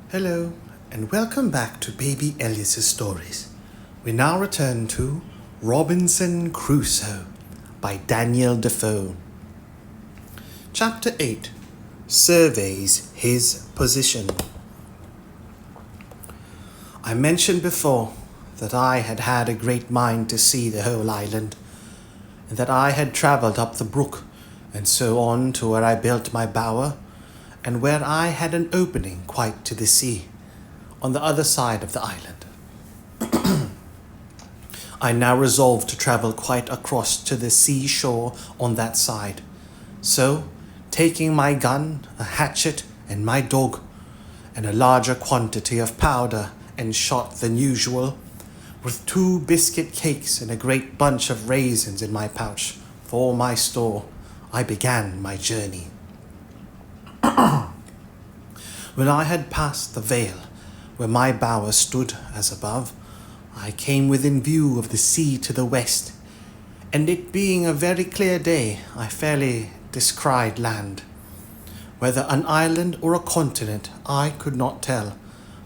Hello, and welcome back to Baby Elias's stories. We now return to Robinson Crusoe by Daniel Defoe. Chapter 8 Surveys His Position. I mentioned before that I had had a great mind to see the whole island, and that I had travelled up the brook and so on to where I built my bower, and where I had an opening quite to the sea, on the other side of the island. I now resolved to travel quite across to the seashore on that side. So, taking my gun, a hatchet, and my dog, and a larger quantity of powder and shot than usual, with 2 biscuit cakes and a great bunch of raisins in my pouch for my store, I began my journey. When I had passed the vale, where my bower stood as above, I came within view of the sea to the west, and it being a very clear day, I fairly descried land. Whether an island or a continent, I could not tell,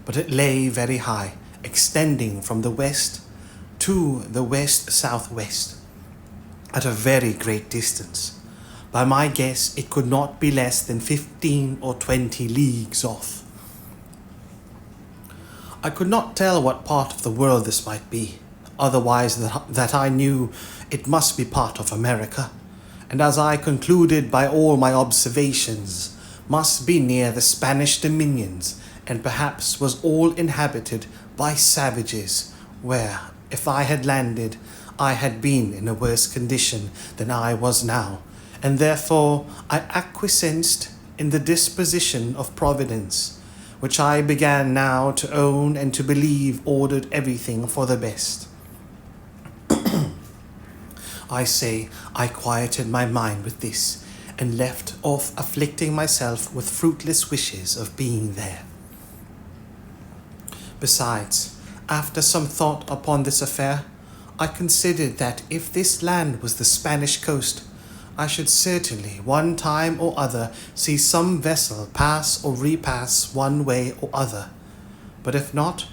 but it lay very high, extending from the west to the west-southwest, at a very great distance. By my guess, it could not be less than 15 or 20 leagues off. I could not tell what part of the world this might be, otherwise that I knew it must be part of America, and as I concluded by all my observations, must be near the Spanish dominions, and perhaps was all inhabited by savages, where, if I had landed, I had been in a worse condition than I was now, and therefore I acquiesced in the disposition of Providence, which I began now to own and to believe ordered everything for the best. I quieted my mind with this, and left off afflicting myself with fruitless wishes of being there. Besides, after some thought upon this affair, I considered that if this land was the Spanish coast, I should certainly, one time or other, see some vessel pass or repass one way or other. But if not,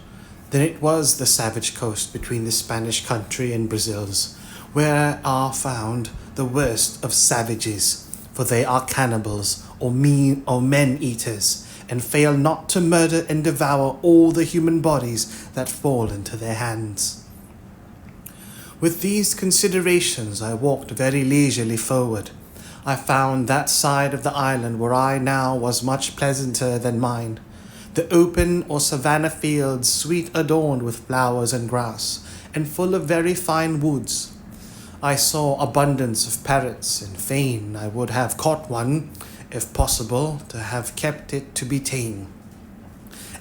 then it was the savage coast between the Spanish country and Brazil's, where are found the worst of savages, for they are cannibals or men-eaters, and fail not to murder and devour all the human bodies that fall into their hands. With these considerations, I walked very leisurely forward. I found that side of the island where I now was much pleasanter than mine, the open or savanna fields sweet adorned with flowers and grass, and full of very fine woods. I saw abundance of parrots, and fain I would have caught one, if possible, to have kept it to be tame,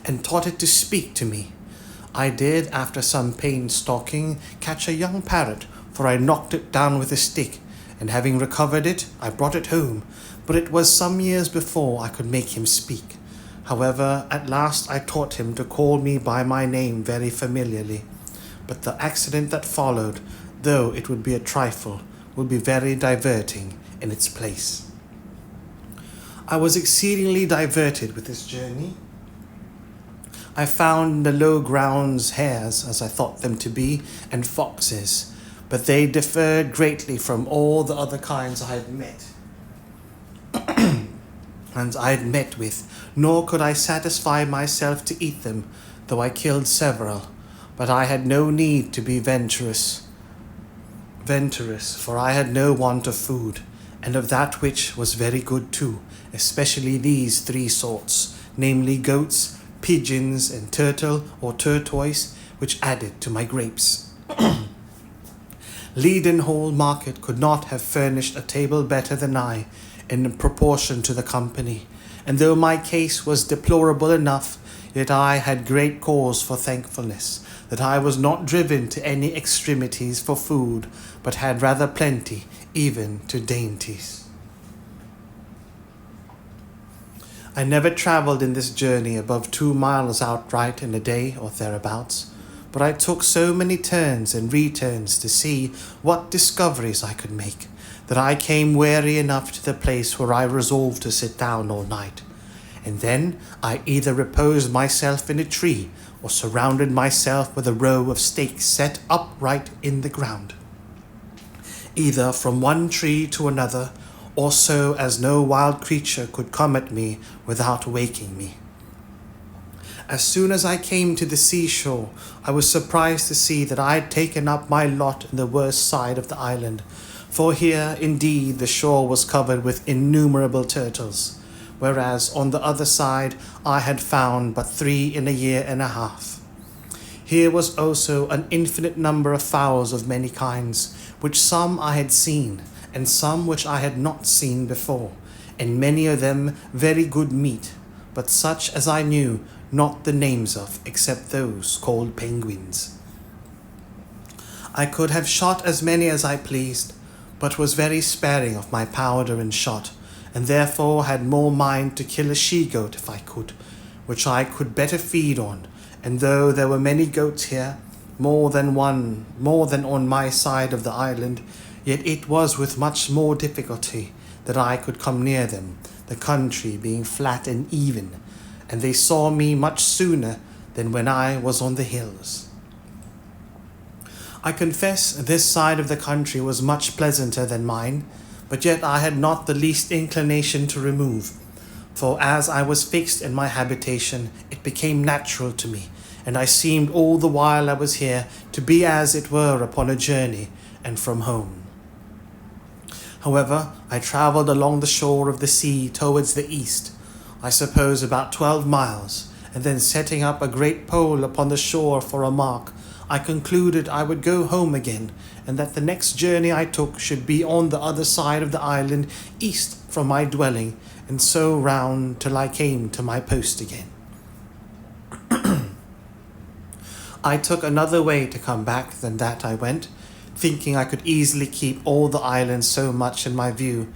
and taught it to speak to me. I did, after some pains-taking, catch a young parrot, for I knocked it down with a stick, and having recovered it, I brought it home, but it was some years before I could make him speak. However, at last I taught him to call me by my name very familiarly, but the accident that followed, though it would be a trifle, would be very diverting in its place. I was exceedingly diverted with this journey. I found in the low grounds hares, as I thought them to be, and foxes, but they differed greatly from all the other kinds I had met with, nor could I satisfy myself to eat them, though I killed several. But I had no need to be venturous, for I had no want of food, and of that which was very good too, especially these 3 sorts, namely goats, pigeons, and turtle or tortoise, which added to my grapes. Leadenhall Market could not have furnished a table better than I, in proportion to the company, and though my case was deplorable enough, yet I had great cause for thankfulness, that I was not driven to any extremities for food, but had rather plenty, even to dainties. I never travelled in this journey above 2 miles outright in a day or thereabouts, but I took so many turns and returns to see what discoveries I could make, that I came weary enough to the place where I resolved to sit down all night, and then I either reposed myself in a tree or surrounded myself with a row of stakes set upright in the ground, either from one tree to another, or so as no wild creature could come at me without waking me. As soon as I came to the seashore, I was surprised to see that I had taken up my lot in the worst side of the island, for here indeed the shore was covered with innumerable turtles, whereas on the other side I had found but 3 in a year and a half. Here was also an infinite number of fowls of many kinds, which some I had seen, and some which I had not seen before, and many of them very good meat, but such as I knew not the names of, except those called penguins. I could have shot as many as I pleased, but was very sparing of my powder and shot, and therefore had more mind to kill a she-goat if I could, which I could better feed on, and though there were many goats here, more than on my side of the island, yet it was with much more difficulty that I could come near them, the country being flat and even, and they saw me much sooner than when I was on the hills. I confess this side of the country was much pleasanter than mine, but yet I had not the least inclination to remove, for as I was fixed in my habitation, it became natural to me, and I seemed all the while I was here to be as it were upon a journey and from home. However, I travelled along the shore of the sea towards the east, I suppose about 12 miles, and then setting up a great pole upon the shore for a mark, I concluded I would go home again, and that the next journey I took should be on the other side of the island, east from my dwelling, and so round till I came to my post again. I took another way to come back than that I went, thinking I could easily keep all the island so much in my view,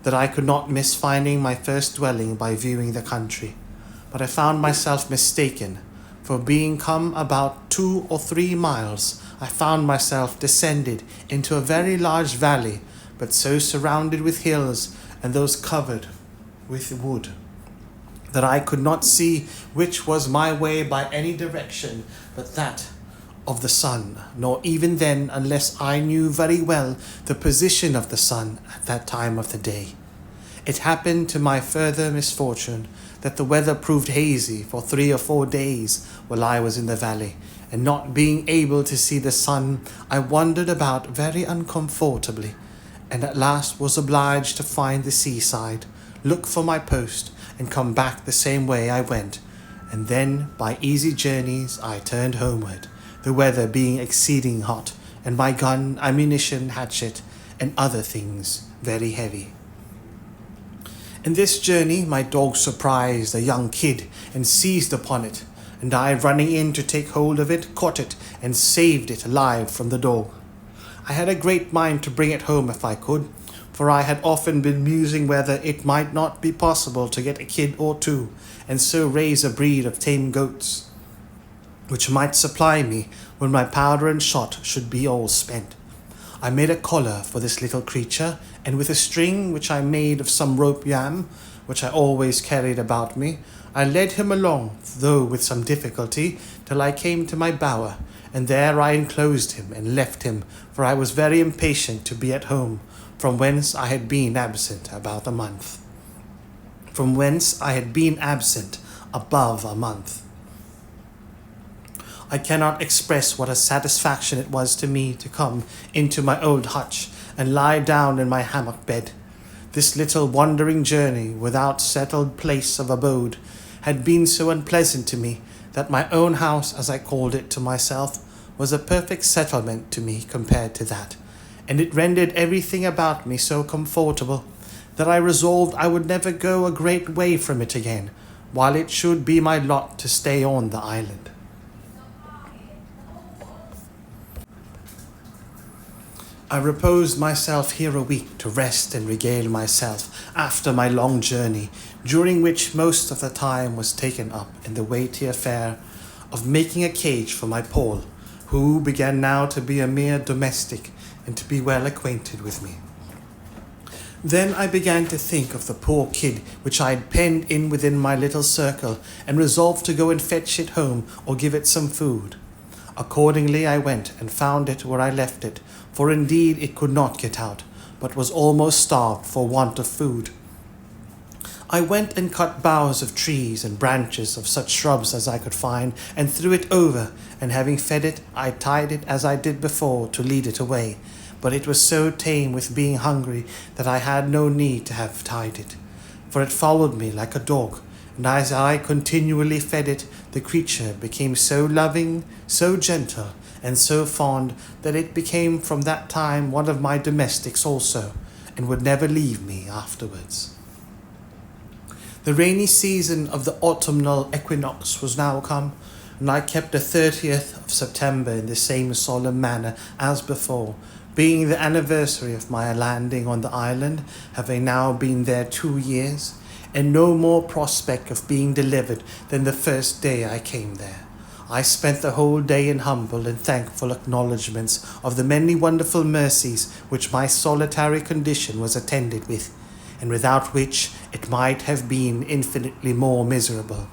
that I could not miss finding my first dwelling by viewing the country. But I found myself mistaken, for being come about 2 or 3 miles, I found myself descended into a very large valley, but so surrounded with hills, and those covered with wood, that I could not see which was my way by any direction but that of the sun, nor even then unless I knew very well the position of the sun at that time of the day. It happened to my further misfortune that the weather proved hazy for 3 or 4 days while I was in the valley, and not being able to see the sun, I wandered about very uncomfortably, and at last was obliged to find the seaside, look for my post, and come back the same way I went, and then by easy journeys I turned homeward, the weather being exceeding hot, and my gun, ammunition, hatchet, and other things very heavy. In this journey my dog surprised a young kid, and seized upon it, and I, running in to take hold of it, caught it, and saved it alive from the dog. I had a great mind to bring it home if I could, for I had often been musing whether it might not be possible to get a kid or 2, and so raise a breed of tame goats, which might supply me when my powder and shot should be all spent. I made a collar for this little creature, and with a string which I made of some rope yam, which I always carried about me, I led him along, though with some difficulty, till I came to my bower, and there I enclosed him and left him, for I was very impatient to be at home, from whence I had been absent about a month. Above a month. I cannot express what a satisfaction it was to me to come into my old hutch and lie down in my hammock bed. This little wandering journey without settled place of abode had been so unpleasant to me that my own house, as I called it to myself, was a perfect settlement to me compared to that, and it rendered everything about me so comfortable that I resolved I would never go a great way from it again, while it should be my lot to stay on the island. I reposed myself here a week to rest and regale myself after my long journey, during which most of the time was taken up in the weighty affair of making a cage for my Paul, who began now to be a mere domestic and to be well acquainted with me. Then I began to think of the poor kid which I had penned in within my little circle, and resolved to go and fetch it home or give it some food. Accordingly I went and found it where I left it, for indeed it could not get out, but was almost starved for want of food. I went and cut boughs of trees and branches of such shrubs as I could find, and threw it over, and having fed it, I tied it as I did before to lead it away. But it was so tame with being hungry that I had no need to have tied it, for it followed me like a dog, and as I continually fed it, the creature became so loving, so gentle, and so fond that it became from that time one of my domestics also, and would never leave me afterwards. The rainy season of the autumnal equinox was now come, and I kept the 30th of September in the same solemn manner as before, being the anniversary of my landing on the island, having now been there 2 years, and no more prospect of being delivered than the first day I came there. I spent the whole day in humble and thankful acknowledgments of the many wonderful mercies which my solitary condition was attended with, and without which it might have been infinitely more miserable.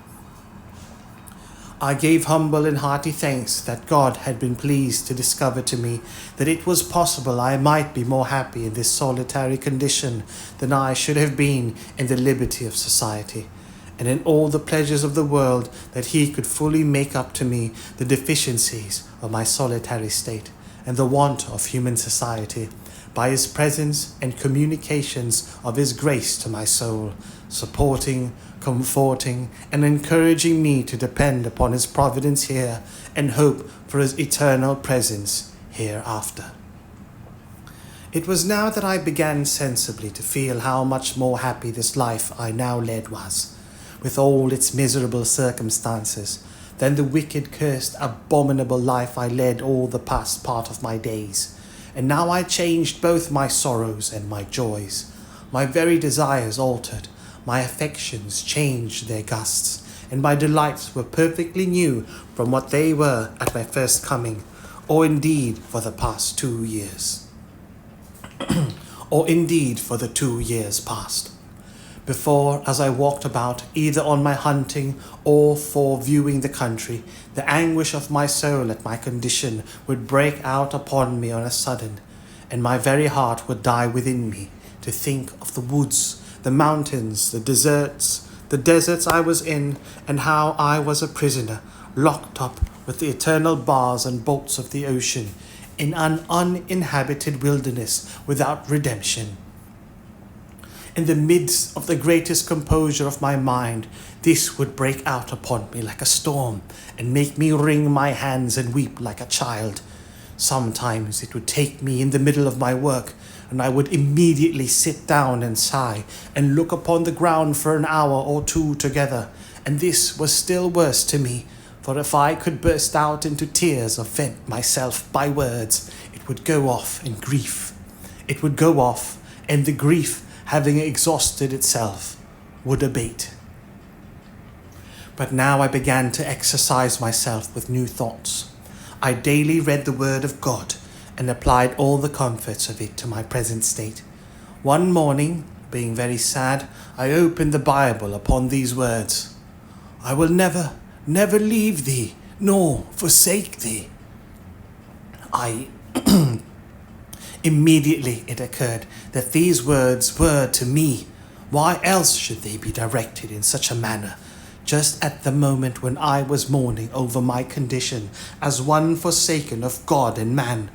I gave humble and hearty thanks that God had been pleased to discover to me that it was possible I might be more happy in this solitary condition than I should have been in the liberty of society, and in all the pleasures of the world, that he could fully make up to me the deficiencies of my solitary state and the want of human society, by his presence and communications of his grace to my soul, supporting, comforting, and encouraging me to depend upon his providence here and hope for his eternal presence hereafter. It was now that I began sensibly to feel how much more happy this life I now led was, with all its miserable circumstances, than the wicked, cursed, abominable life I led all the past part of my days. And now I changed both my sorrows and my joys. My very desires altered, my affections changed their gusts, and my delights were perfectly new from what they were at my first coming, or indeed for the past 2 years. or indeed for the 2 years past. Before, as I walked about, either on my hunting or for viewing the country, the anguish of my soul at my condition would break out upon me on a sudden, and my very heart would die within me to think of the woods, the mountains, the deserts I was in, and how I was a prisoner, locked up with the eternal bars and bolts of the ocean, in an uninhabited wilderness without redemption. In the midst of the greatest composure of my mind, this would break out upon me like a storm, and make me wring my hands and weep like a child. Sometimes it would take me in the middle of my work, and I would immediately sit down and sigh, and look upon the ground for an hour or two together, and this was still worse to me, for if I could burst out into tears or vent myself by words, it would go off in grief. It would go off, and the grief, having exhausted itself, would abate. But now I began to exercise myself with new thoughts. I daily read the word of God, and applied all the comforts of it to my present state. One morning, being very sad, I opened the Bible upon these words: "I will never, never leave thee, nor forsake thee." Immediately it occurred that these words were to me. Why else should they be directed in such a manner, just at the moment when I was mourning over my condition as one forsaken of God and man?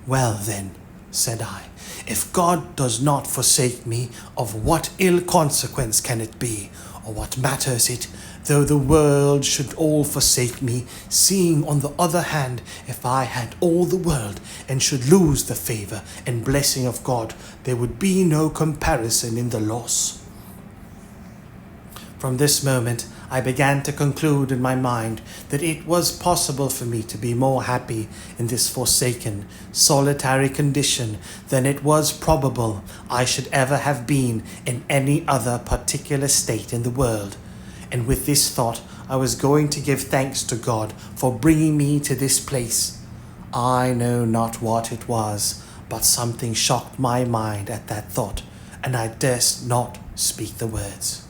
"Well then," said I, "if God does not forsake me, of what ill consequence can it be, or what matters it, though the world should all forsake me, seeing on the other hand, if I had all the world, and should lose the favour and blessing of God, there would be no comparison in the loss." From this moment, I began to conclude in my mind that it was possible for me to be more happy in this forsaken, solitary condition than it was probable I should ever have been in any other particular state in the world. And with this thought, I was going to give thanks to God for bringing me to this place. I know not what it was, but something shocked my mind at that thought, and I durst not speak the words.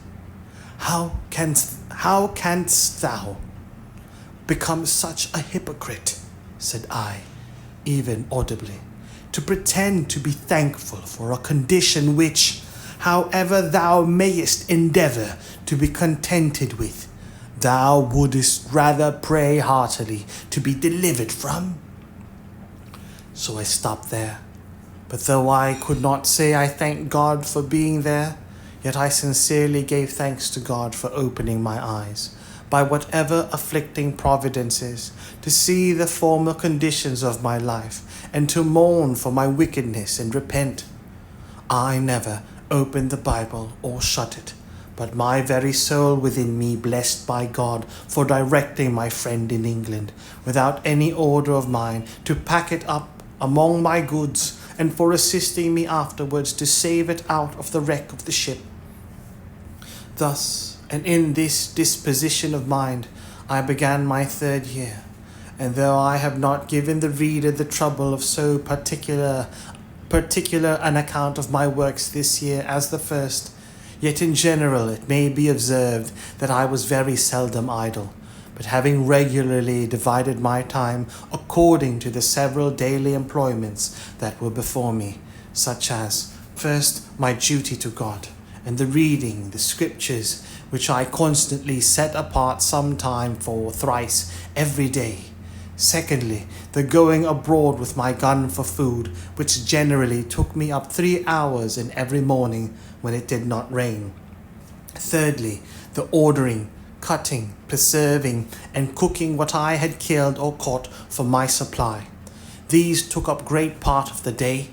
How canst thou become such a hypocrite, said I, even audibly, to pretend to be thankful for a condition which, however thou mayest endeavour to be contented with, thou wouldest rather pray heartily to be delivered from? So I stopped there, but though I could not say I thanked God for being there, yet I sincerely gave thanks to God for opening my eyes, by whatever afflicting providences, to see the former conditions of my life, and to mourn for my wickedness and repent. I never opened the Bible or shut it, but my very soul within me blessed by God for directing my friend in England, without any order of mine, to pack it up among my goods, and for assisting me afterwards to save it out of the wreck of the ship. Thus, and in this disposition of mind, I began my 3rd year, and though I have not given the reader the trouble of so particular an account of my works this year as the first, yet in general it may be observed that I was very seldom idle, but having regularly divided my time according to the several daily employments that were before me, such as, first, my duty to God, and the reading the Scriptures, which I constantly set apart some time for thrice every day. Secondly, the going abroad with my gun for food, which generally took me up 3 hours in every morning when it did not rain. Thirdly, the ordering, cutting, preserving, and cooking what I had killed or caught for my supply. These took up great part of the day.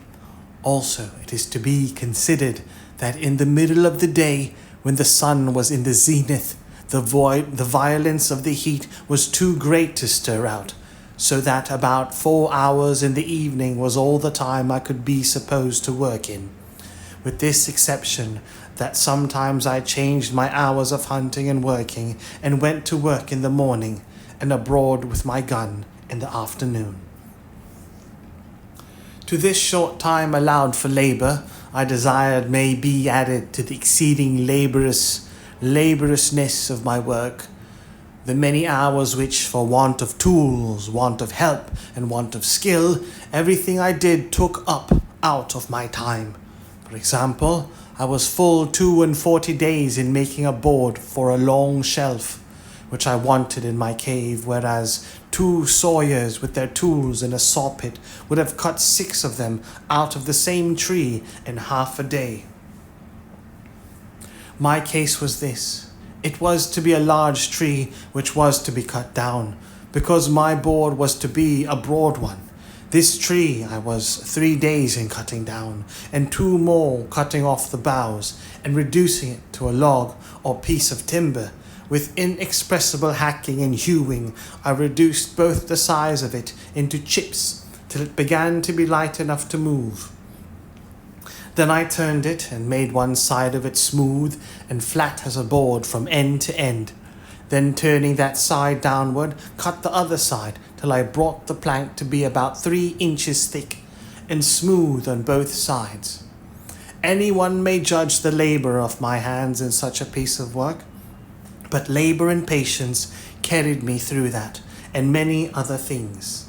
Also, it is to be considered that in the middle of the day, when the sun was in the zenith, the violence of the heat was too great to stir out, so that about 4 hours in the evening was all the time I could be supposed to work in, with this exception, that sometimes I changed my hours of hunting and working, and went to work in the morning, and abroad with my gun in the afternoon. To this short time allowed for labour, I desired may be added to the exceeding laboriousness of my work, the many hours which, for want of tools, want of help, and want of skill, everything I did took up out of my time. For example, I was full 42 days in making a board for a long shelf, which I wanted in my cave, whereas 2 sawyers with their tools and a saw pit would have cut 6 of them out of the same tree in half a day. My case was this. It was to be a large tree which was to be cut down, because my board was to be a broad one. This tree I was 3 days in cutting down, and 2 more cutting off the boughs, and reducing it to a log or piece of timber. With inexpressible hacking and hewing, I reduced both the size of it into chips, till it began to be light enough to move. Then I turned it, and made one side of it smooth and flat as a board from end to end. Then turning that side downward, cut the other side, till I brought the plank to be about 3 inches thick, and smooth on both sides. Anyone may judge the labour of my hands in such a piece of work, but labour and patience carried me through that, and many other things.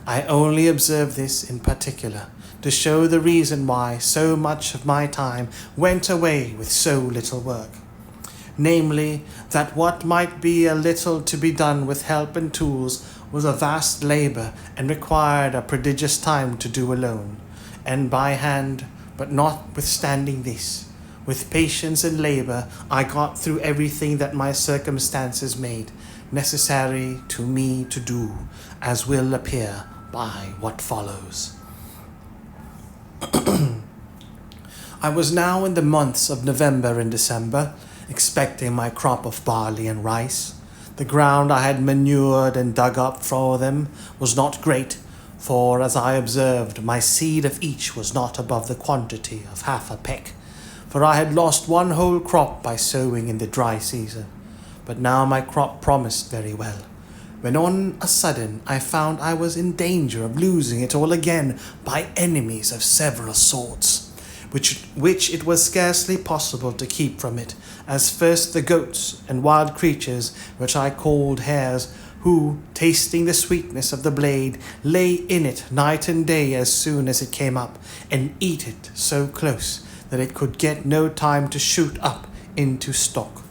I only observe this in particular, to show the reason why so much of my time went away with so little work. Namely, that what might be a little to be done with help and tools was a vast labour, and required a prodigious time to do alone, and by hand. But notwithstanding this, with patience and labour, I got through everything that my circumstances made necessary to me to do, as will appear by what follows. I was now in the months of November and December, expecting my crop of barley and rice. The ground I had manured and dug up for them was not great, for, as I observed, my seed of each was not above the quantity of half a peck, for I had lost one whole crop by sowing in the dry season. But now my crop promised very well, when on a sudden I found I was in danger of losing it all again by enemies of several sorts, which it was scarcely possible to keep from it, as first the goats and wild creatures, which I called hares, who, tasting the sweetness of the blade, lay in it night and day as soon as it came up, and eat it so close that it could get no time to shoot up into stock.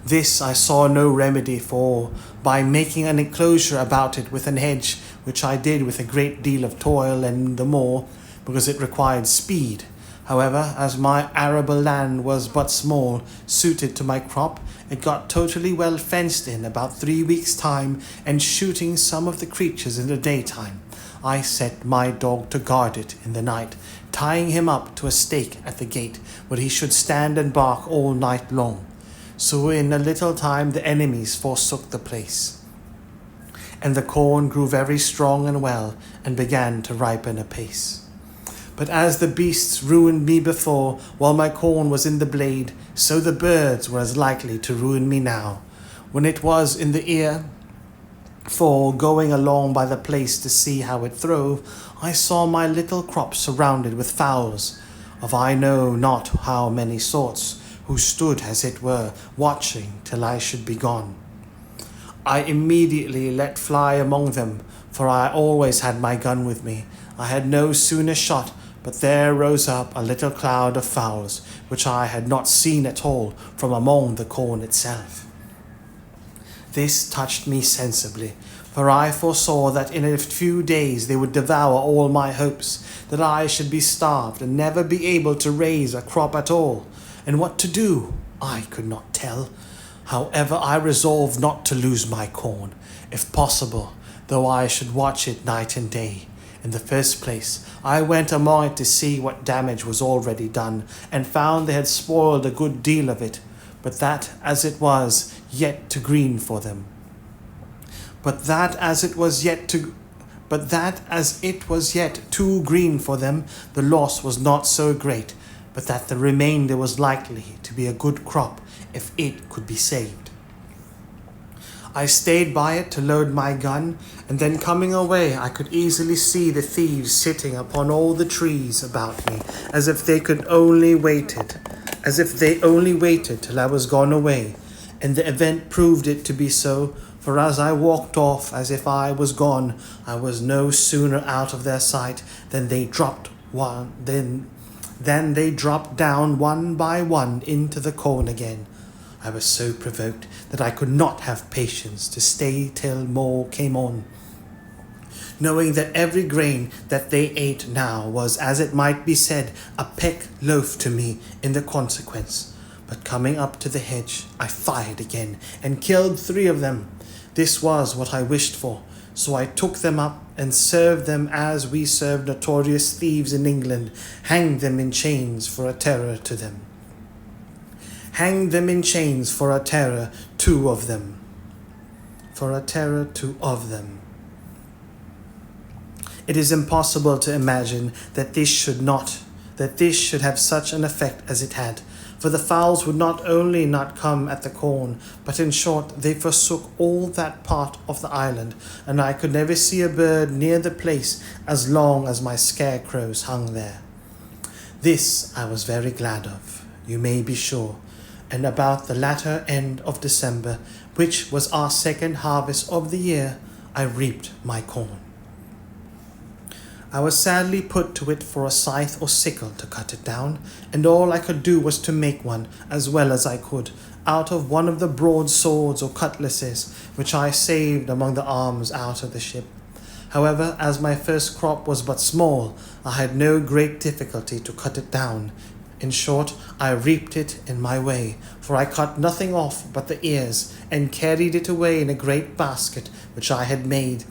This I saw no remedy for by making an enclosure about it with an hedge, which I did with a great deal of toil, and the more because it required speed. However, as my arable land was but small, suited to my crop, it got totally well fenced in about 3 weeks' time, and shooting some of the creatures in the daytime, I set my dog to guard it in the night, tying him up to a stake at the gate, where he should stand and bark all night long. So in a little time the enemies forsook the place, and the corn grew very strong and well, and began to ripen apace. But as the beasts ruined me before, while my corn was in the blade, so the birds were as likely to ruin me now, when it was in the ear. For, going along by the place to see how it throve, I saw my little crop surrounded with fowls, of I know not how many sorts, who stood, as it were, watching till I should be gone. I immediately let fly among them, for I always had my gun with me. I had no sooner shot, but there rose up a little cloud of fowls, which I had not seen at all from among the corn itself. This touched me sensibly, for I foresaw that in a few days they would devour all my hopes, that I should be starved and never be able to raise a crop at all, and what to do I could not tell. However, I resolved not to lose my corn, if possible, though I should watch it night and day. In the first place, I went among it to see what damage was already done, and found they had spoiled a good deal of it, but that as it was yet too green for them. But that as it was yet too green for them, the loss was not so great, but that the remainder was likely to be a good crop if it could be saved. I stayed by it to load my gun, and then coming away I could easily see the thieves sitting upon all the trees about me, as if they only waited till I was gone away, and the event proved it to be so, for as I walked off as if I was gone, I was no sooner out of their sight than they dropped down one by one into the corn again. I was so provoked that I could not have patience to stay till more came on, knowing that every grain that they ate now was, as it might be said, a peck loaf to me in the consequence. But coming up to the hedge, I fired again, and killed 3 of them. This was what I wished for, so I took them up, and served them as we serve notorious thieves in England, hanged them in chains for a terror to them. Hanged them in chains for a terror, 2 of them. It is impossible to imagine that this should have such an effect as it had, for the fowls would not only not come at the corn, but in short they forsook all that part of the island, and I could never see a bird near the place as long as my scarecrows hung there. This I was very glad of, you may be sure, and about the latter end of December, which was our second harvest of the year, I reaped my corn. I was sadly put to it for a scythe or sickle to cut it down, and all I could do was to make one, as well as I could, out of one of the broadswords or cutlasses, which I saved among the arms out of the ship. However, as my first crop was but small, I had no great difficulty to cut it down. In short, I reaped it in my way, for I cut nothing off but the ears, and carried it away in a great basket which I had made,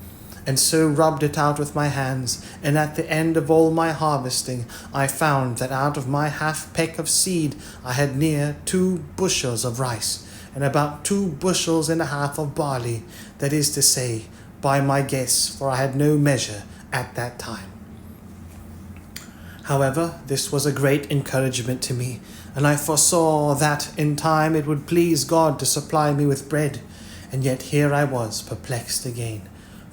and so rubbed it out with my hands, and at the end of all my harvesting, I found that out of my half-peck of seed I had near 2 bushels of rice, and about 2 bushels and a half of barley, that is to say, by my guess, for I had no measure at that time. However, this was a great encouragement to me, and I foresaw that in time it would please God to supply me with bread, and yet here I was perplexed again,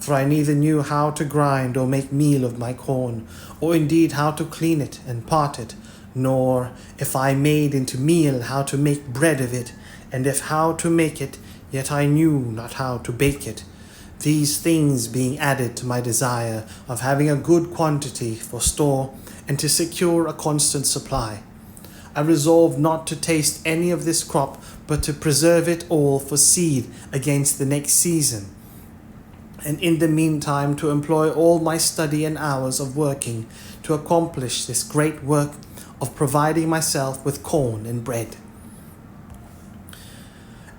for I neither knew how to grind or make meal of my corn, or indeed how to clean it and part it, nor, if I made into meal, how to make bread of it, and if how to make it, yet I knew not how to bake it. These things being added to my desire of having a good quantity for store, and to secure a constant supply, I resolved not to taste any of this crop, but to preserve it all for seed against the next season, and in the meantime to employ all my study and hours of working to accomplish this great work of providing myself with corn and bread.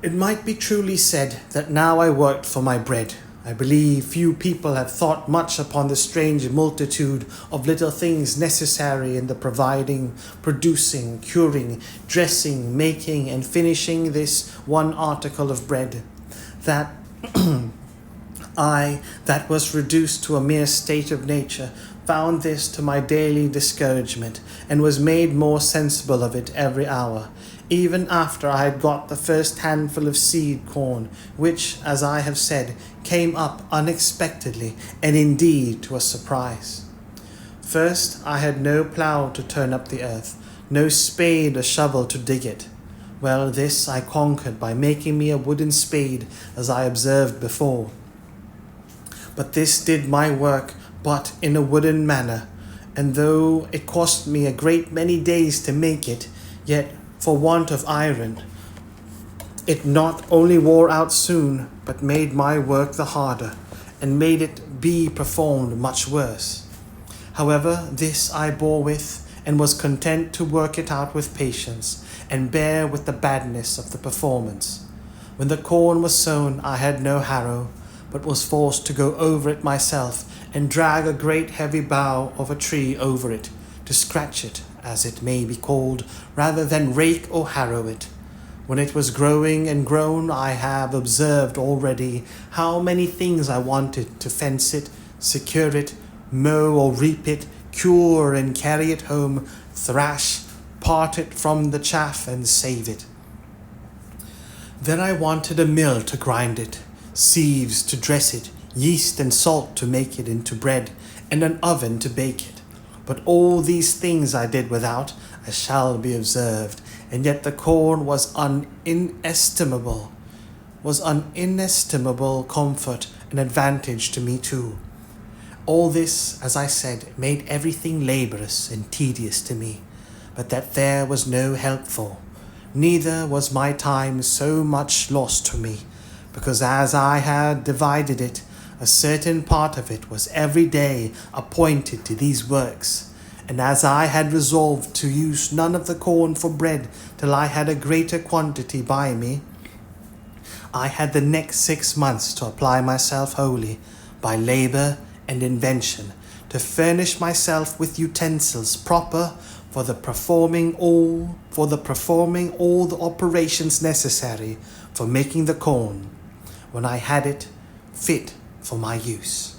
It might be truly said that now I worked for my bread. I believe few people have thought much upon the strange multitude of little things necessary in the providing, producing, curing, dressing, making, and finishing this one article of bread, that I, that was reduced to a mere state of nature, found this to my daily discouragement, and was made more sensible of it every hour, even after I had got the first handful of seed corn, which, as I have said, came up unexpectedly, and indeed to a surprise. First, I had no plough to turn up the earth, no spade or shovel to dig it. Well, this I conquered by making me a wooden spade, as I observed before. But this did my work but in a wooden manner, and though it cost me a great many days to make it, yet for want of iron, it not only wore out soon, but made my work the harder, and made it be performed much worse. However, this I bore with, and was content to work it out with patience, and bear with the badness of the performance. When the corn was sown, I had no harrow, but was forced to go over it myself, and drag a great heavy bough of a tree over it, to scratch it, as it may be called, rather than rake or harrow it. When it was growing and grown, I have observed already how many things I wanted to fence it, secure it, mow or reap it, cure and carry it home, thrash, part it from the chaff and save it. Then I wanted a mill to grind it, sieves to dress it, yeast and salt to make it into bread, and an oven to bake it. But all these things I did without, as shall be observed, and yet the corn was an inestimable comfort and advantage to me too. All this, as I said, made everything laborious and tedious to me, but that there was no help for. Neither was my time so much lost to me, because as I had divided it, a certain part of it was every day appointed to these works, and as I had resolved to use none of the corn for bread till I had a greater quantity by me, I had the next 6 months to apply myself wholly, by labour and invention, to furnish myself with utensils proper for the performing all the operations necessary for making the corn, when I had it fit for my use.